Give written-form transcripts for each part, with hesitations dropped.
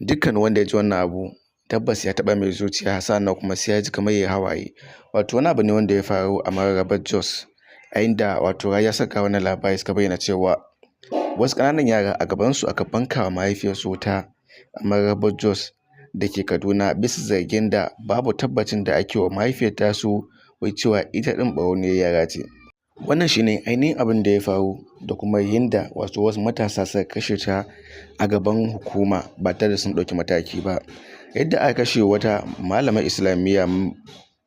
Dukkan wanda ya ji wannan abu tabbas ya taɓa mai zuciya sannan kuma sai ya ji kamar ya hawaye. Wato wani abu ne wanda ya faru a Mararrabar Jos, a inda wato har ya saka wani labari suka bayyana cewa wasu ƙananan yara a gabansu aka banka wa mahaifiyarsu wuta a Mararrabar Jos da ke Kaduna, bisa zargin da babu tabbacin da ake wa mahaifiyar tasu, wai cewa ita ɗin ɓarauniyar yara ce. Wannan shi ne ainihin abin da ya faru da kuma yadda wasu matasa suka kashe ta a gaban hukuma ba tare da sun ɗauki mataki ba. Yadda aka kashe wata malamar islamiyya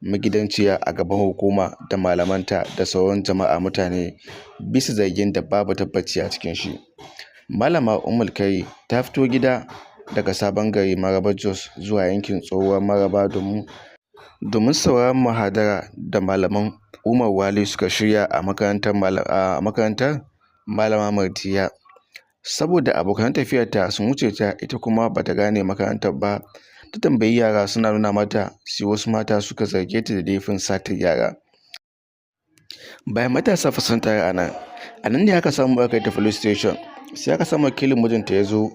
magidanciya a gaban hukuma da malamanta da sauran jama'a mutane, bisa zargin da babu tabbaci a cikin shi. Malama Ummul Khairi ta fito gida daga Sabon Gari Mararrabar Jos zuwa yankin tsohuwar Mararraba domin sauraron muhadara da malaman Umar Wali suka shirya a makarantar Malama Mardiya. Saboda abokan tafiyarta sun wuce ta, ita kuma bata gane makarantar ba, ta tambayi yara suna nuna mata, sai wasu mata suka zarge ta da laifin satar yara. Bayan matasa sun taru a nan ne aka samu aka kai ta police station. Sai aka samu wakilin mijinta ya zo,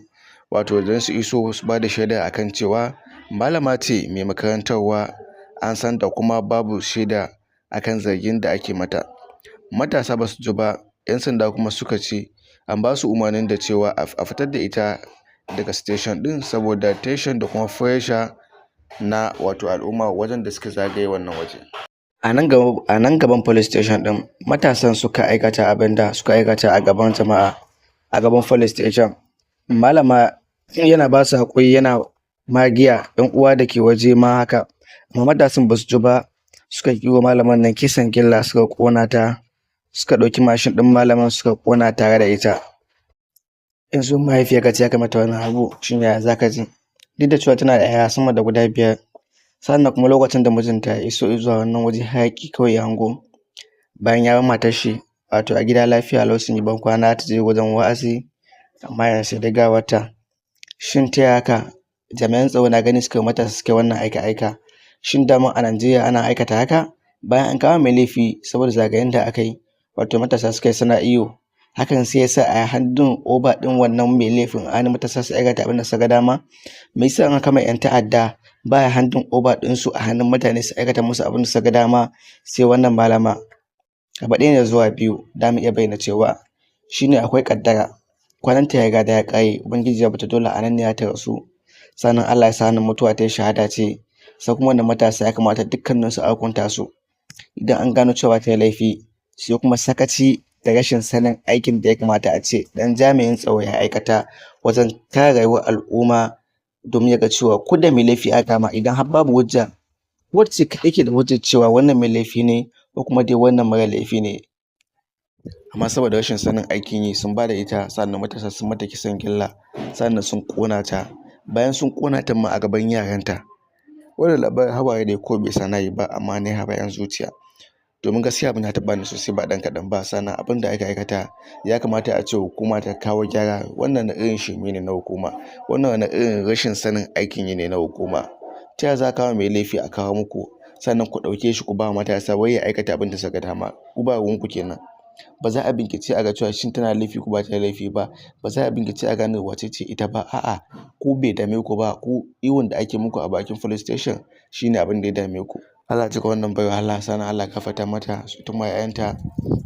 wato don su iso su ba da shaida akan cewa malama ce mai makarantarwa an san da kuma babu shaida akan zargin da ake mata. Matasa ba su ji ba, 'yan sanda kuma suka ce an ba su umarnin da cewa a fitar da ita daga station din saboda tension da kuma pressure na wato al'umma wajen da suka zagaye wannan waje. A nan gaban police station din, matasan suka aikata abin da suka aikata a gaban jama'a a gaban police station. Malama yana ba su haƙuri, yana magiya 'yan uwa da ke waje ma haka, amma matasan ba su ji ba, suka yi wa malaman nan kisan gilla, suka ƙona ta, suka ɗauki mashin ɗin malaman suka ƙona tare da ita. Yanzu mahaifiyarka ce aka mata wannan abu, shin yaya za ka ji? Duk da cewa tana da 'ya'ya sama da guda 5, sannan kuma lokacin da mijinta ya iso zuwa wannan waje hayaƙi kawai ya hango. Bayan ya bar matar shi wato a gida lafiya lau sun yi bankwana, ta je wajen wa'azi, amma yanzu sai dai gawarta. Shin ta yaya haka? Jami'an tsaro na gani suka matasa suka wannan aika-aika. Shin daman a Najeriya ana aikata haka? Bayan an kama mai laifi saboda zagayen da aka yi, wato matasa suka yi suna iyo, hakan sai ya sa a handin oba ɗin wannan mai laifin a hannun matasa su aikata abin da suka ga dama. Me yasa an kama 'yan ta'adda baya handin oba ɗinsu a hannun mutane su aikata musu abin da suka ga dama, sai wannan malama? Abu ɗaya ne zuwa biyu da mu iya bayyana cewa shine akwai ƙaddara. Kwananta ya riga da ya ƙare, ubangiji ya bata dole a nan ne ta rasu, sannan Allah ya sa wannan mutuwa ta yi shahada ce. Sai kuma wannan matasa ya kamata dukkaninsu a hukunta su idan an gano cewa ta yi laifi. Sai kuma sakaci da rashin sanin aikin da ya kamata a ce ɗan jami'in tsaro ya aikata wajen kare rayuwar al'umma, domin ya ga cewa ko da mai laifi aka kama, idan har babu hujja, wacce kaɗai ke da hujjar cewa wannan mai laifi ne ko kuma dai wannan mara laifi ne. Amma saboda rashin sanin aikin yi sun ba da ita, sannan matasa sun mata kisan gilla, sannan sun ƙona ta. Bayan sun ƙona ta ma a gaban yaranta. Wannan labarin hawaye ne ko bai sa na yi ba, amma na yi hawayen zuciya. Domin gaskiya abin ya taɓa ni sosai ba ɗan kaɗan ba. Sannan abin da aka aikata ya kamata a ce hukuma ta kawo gyara. Wannan irin shirme ne na hukuma, wannan wani irin rashin sanin aikin yi ne na hukuma. Ta yaya za a kawo mai laifi a kawo muku, sannan ku ɗauke shi ku ba matasa wai ya aikata abin da suka ga dama? Ku ba ruwanku kenan. Ba za a bincike a ga cewa shin tana laifi ko ba ta laifi ba, ba za a bincike a gane wace ce ita ba. A'a, ku bai dame ku ba, ku ihun da ake muku a bakin police station shine abin da ya dame ku. Allah ya cika wannan baiwa Allah, sannan Allah ya gafarta mata su tuma 'ya'yanta.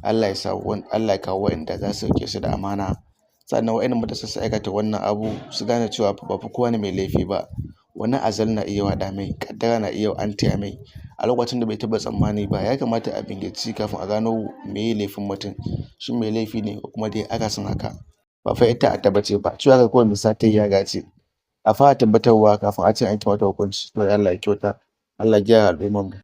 Allah ya kawo waɗanda za su riƙe su da amana. Sannan waɗannan matasa su aikata wannan abu su gane cewa ba fa kowane mai laifi ba. Wani azal na iya waɗa mai, ƙaddara na iya antaya mai a lokacin da bai taɓa tsammani ba. Ya kamata a bincike kafin a gano meye laifin mutum, shin mai laifi ne ko kuma dai akasin haka. Ba fa 'yar ta'adda ba ce ba, cewa haka kawai mai satar yara ce. A fara tabbatarwa kafin a ce an yanke mata hukunci. To Allah ya kyauta, Allah ya gyara al'ummar mu.